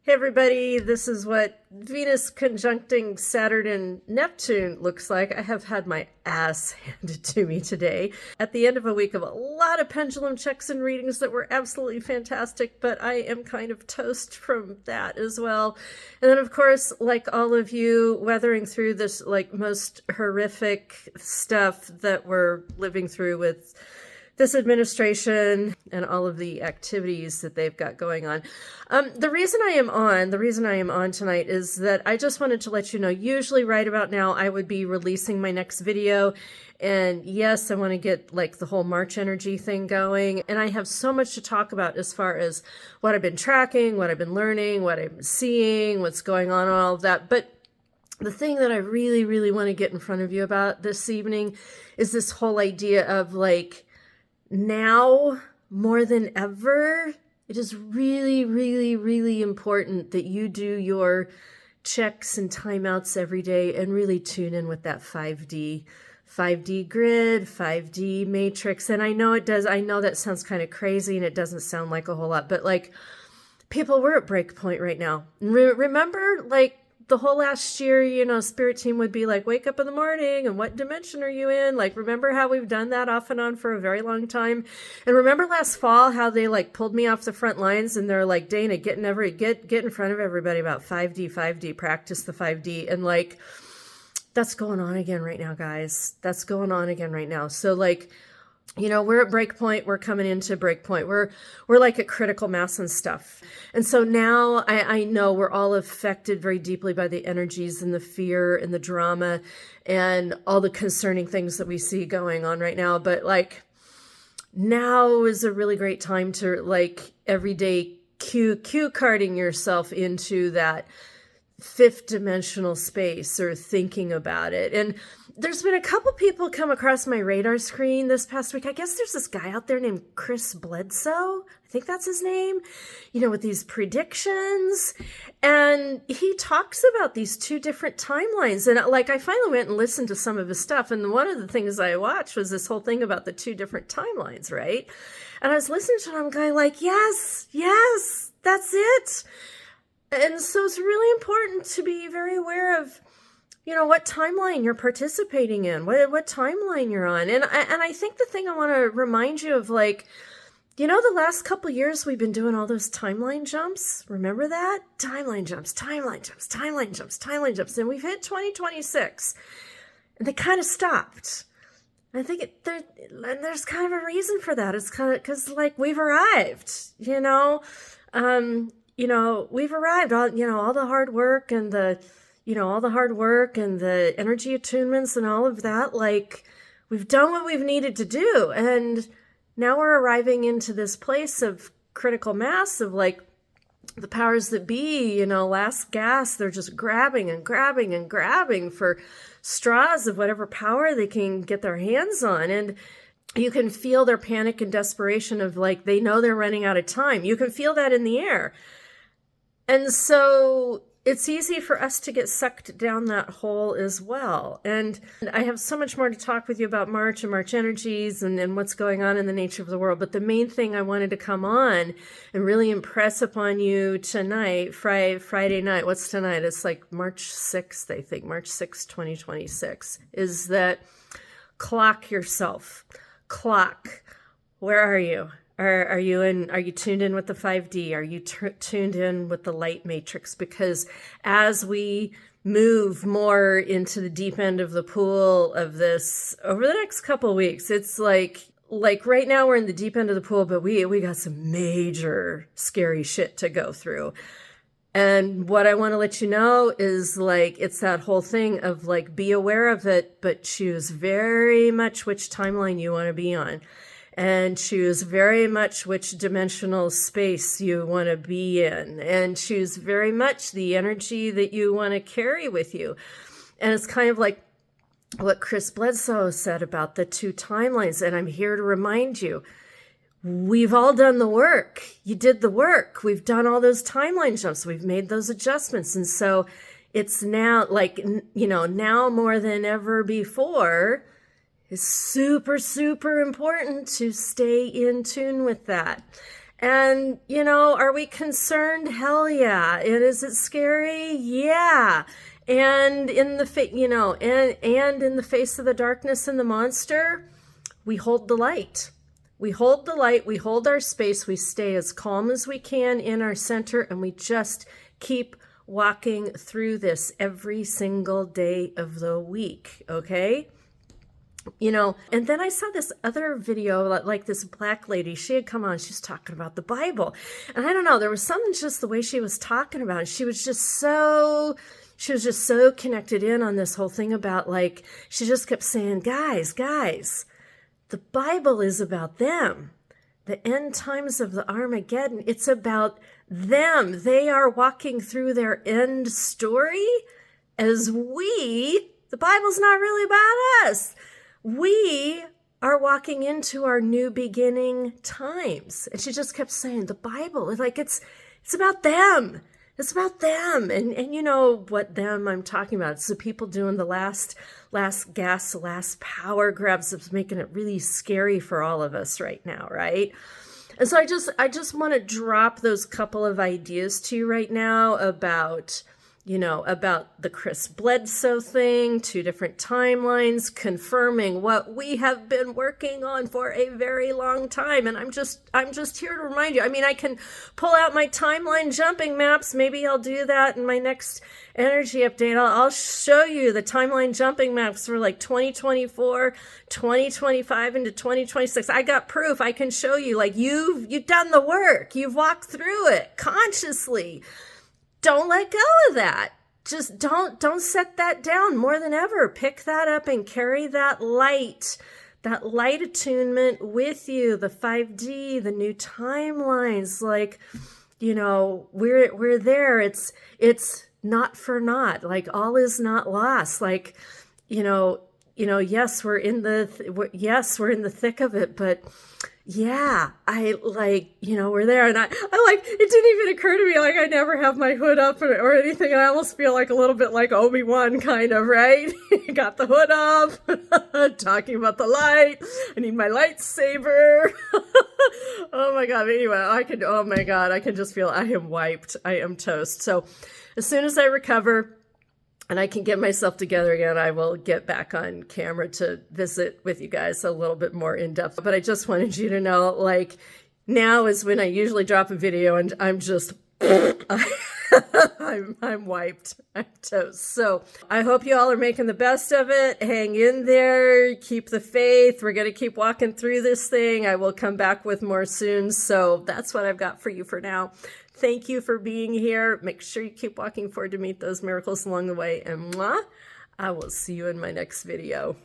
Hey everybody, this is what Venus conjuncting Saturn and Neptune looks like. I have had my ass handed to me today at the end of a week of a lot of pendulum checks and readings that were absolutely fantastic, but I am kind of toast from that as well. And then of course, like all of you, weathering through this like most horrific stuff that we're living through with this administration and all of the activities that they've got going on. The reason I am on tonight is that I just wanted to let you know, usually right about now, I would be releasing my next video. And yes, I want to get like the whole March energy thing going. And I have so much to talk about as far as what I've been tracking, what I've been learning, what I'm seeing, what's going on, all of that. But the thing that I really, really want to get in front of you about this evening is this whole idea of like, now more than ever, it is really, really, really important that you do your checks and timeouts every day and really tune in with that 5D grid, 5D matrix. And I know it does. I know that sounds kind of crazy and it doesn't sound like a whole lot, but like people, we're at break point right now. Remember like the whole last year, you know, spirit team would be like, wake up in the morning and what dimension are you in? Like, remember how we've done that off and on for a very long time? And remember last fall, how they like pulled me off the front lines and they're like, Dana, get in front of everybody about 5D, practice the 5D. And like, that's going on again right now, guys. That's going on again right now. So like, you know, we're at break point. We're coming into break point. We're like at critical mass and stuff. And so now I know we're all affected very deeply by the energies and the fear and the drama and all the concerning things that we see going on right now. But like now is a really great time to like every day cue carding yourself into that fifth dimensional space or thinking about it. And there's been a couple people come across my radar screen this past week. I guess there's this guy out there named Chris Bledsoe. I think that's his name, you know, with these predictions. And he talks about these two different timelines. And like, I finally went and listened to some of his stuff. And one of the things I watched was this whole thing about the two different timelines, right? And I was listening to him going like, yes, that's it. And so it's really important to be very aware of, you know, what timeline you're participating in, what timeline you're on. And I think the thing I want to remind you of, like, you know, the last couple of years we've been doing all those timeline jumps. Remember that? Timeline jumps. And we've hit 2026. And they kind of stopped. I think there's kind of a reason for that. It's kind of because, like, we've arrived, you know. We've arrived, all the hard work and the energy attunements and all of that. Like, we've done what we've needed to do. And now we're arriving into this place of critical mass of like the powers that be, you know, last gasp. They're just grabbing for straws of whatever power they can get their hands on. And you can feel their panic and desperation of like, they know they're running out of time. You can feel that in the air. And so it's easy for us to get sucked down that hole as well. And I have so much more to talk with you about March and March energies and what's going on in the nature of the world. But the main thing I wanted to come on and really impress upon you tonight, Friday night, what's tonight? It's like March 6th, I think, March 6th, 2026, is that clock yourself. Clock. Where are you? Are you tuned in with the 5D? Are you tuned in with the light matrix? Because as we move more into the deep end of the pool of this over the next couple of weeks, it's like right now we're in the deep end of the pool, but we got some major scary shit to go through. And what I want to let you know is like, it's that whole thing of like, be aware of it, but choose very much which timeline you want to be on. And choose very much which dimensional space you want to be in, and choose very much the energy that you want to carry with you. And it's kind of like what Chris Bledsoe said about the two timelines. And I'm here to remind you, we've all done the work. You did the work. We've done all those timeline jumps. We've made those adjustments. And so it's now like, you know, now more than ever before, it's super, super important to stay in tune with that. And, you know, are we concerned? Hell yeah. And is it scary? Yeah. And in the you know, and in the face of the darkness and the monster, we hold the light. We hold the light, we hold our space, we stay as calm as we can in our center, and we just keep walking through this every single day of the week, okay? You know, and then I saw this other video, like this black lady, she had come on, she's talking about the Bible. And I don't know, there was something just the way she was talking about it. She was just so connected in on this whole thing about, like, she just kept saying, guys, the Bible is about them. The end times of the Armageddon, it's about them. They are walking through their end story as the Bible's not really about us. We are walking into our new beginning times. And she just kept saying, the Bible, like it's about them. It's about them. And you know what them I'm talking about. It's the people doing the last gasp, last power grabs that's making it really scary for all of us right now, right? And so I just want to drop those couple of ideas to you right now about, you know, about the Chris Bledsoe thing, 2 different timelines, confirming what we have been working on for a very long time. And I'm just here to remind you. I mean, I can pull out my timeline jumping maps. Maybe I'll do that in my next energy update. I'll show you the timeline jumping maps for like 2024, 2025 into 2026. I got proof. I can show you, like, you've done the work. You've walked through it consciously. Don't let go of that. Just don't set that down more than ever. Pick that up and carry that light attunement with you, the 5D, the new timelines. Like, you know, we're there. It's not for naught. Like, all is not lost. Like, you know, yes, we're in the thick of it, but yeah, I like, you know, we're there. And I like, it didn't even occur to me, like, I never have my hood up or anything. And I almost feel like a little bit like Obi-Wan kind of, right? Got the hood up, talking about the light. I need my lightsaber. Oh my God. Anyway, oh my God, I can just feel I am wiped. I am toast. So as soon as I recover, and I can get myself together again, I will get back on camera to visit with you guys a little bit more in depth. But I just wanted you to know, like, now is when I usually drop a video and I'm just, I'm wiped. I'm toast. So I hope you all are making the best of it. Hang in there. Keep the faith. We're going to keep walking through this thing. I will come back with more soon. So that's what I've got for you for now. Thank you for being here. Make sure you keep walking forward to meet those miracles along the way. And I will see you in my next video.